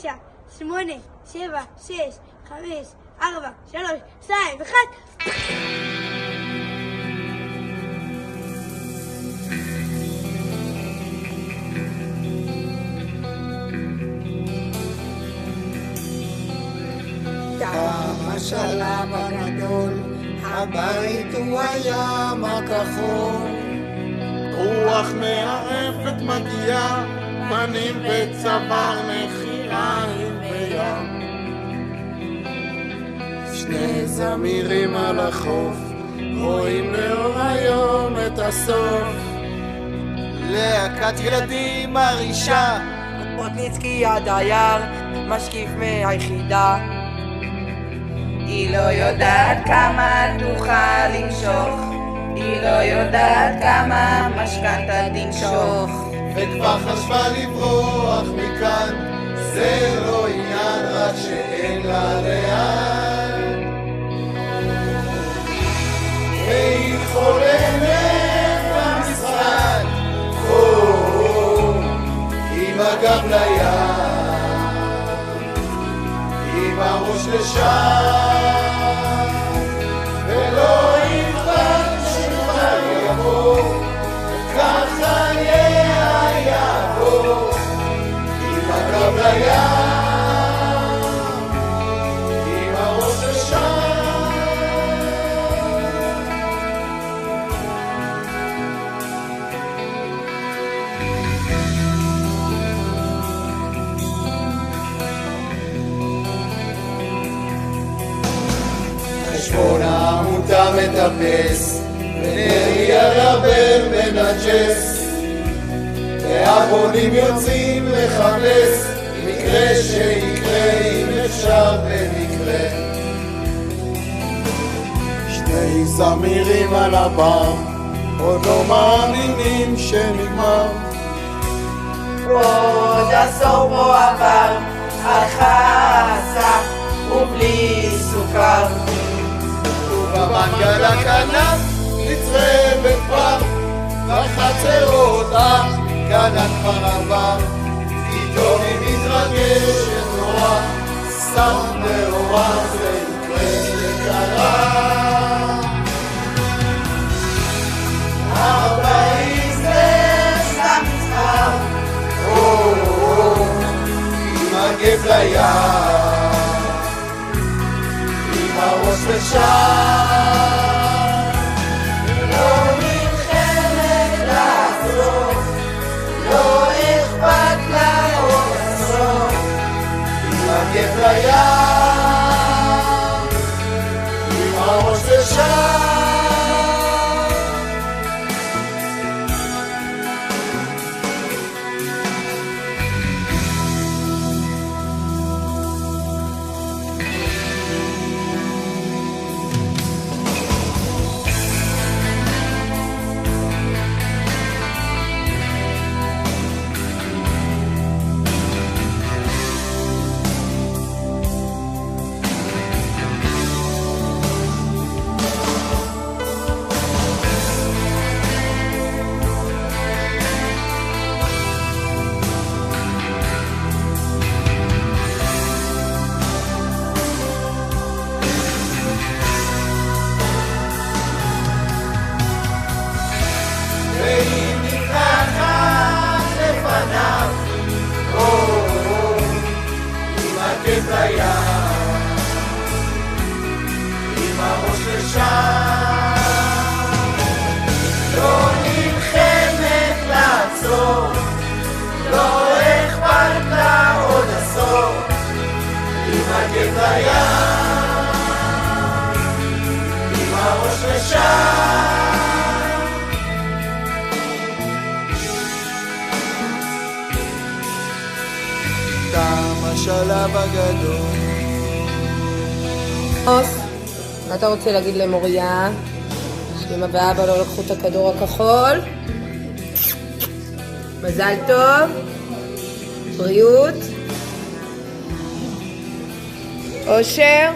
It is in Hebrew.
9, 8, 7, 6, 5, 4, 3, 2, 1. תם השלב הגדול, הבית הוא הים הכחול. רוח מערפת מגיעה, פנים וצוואר נחיריים בים. שני זמירים על החוף, רואים לאור היום את הסוף. להקת ילדים מרעישה, פוטניצקי הדייר, משקיף מהיחידה. היא לא יודעת כמה תוכל למשוך, היא לא יודעת כמה משכנתה תמשוך. וכבר חשבה לברוח מכאן, זה לא עניין, רק שאין לה לאן. והיא חולמת במשרד, עם הגב לים, עם הראש לשם, ולא אכפת שמה יבוא, וככה יעבור, עם הגב לים, עם הראש לשם. חשבון העמותה מטפס, ונרי הרבל מנג'ס, והבונים יוצאים לחפש, מקרה שיקרה אם אפשר במקרה. שני זמירים על הבר, עוד לא מאמינים שנגמר. עוד עשור בו עבר, על חסה ובלי סוכר. ובמנגל הכנף נצרבת כבר, בחצרות הכנף כבר עבר. פתאום היא מתרגשת נורא, שם נאורה זה יקרה שקרה. 40 זה סתם מספר, עם הגב לים, עם הראש לשם, לא נלחמת לעזור, לא אכפת לה עוד עשור, עם הגב לים, עם הראש לשם. והיא מתחת לפניו, עם הגב לים, עם הראש לשם, לא נלחמת לעצור, לא אכפת לה עוד עשור, עם הגב לים, עם הראש לשם. תם השלב הגדול. אוס, מה אתה רוצה להגיד למוריה? שאמא ואבא לא לקחו את הכדור הכחול? מזל טוב, בריאות, אושר.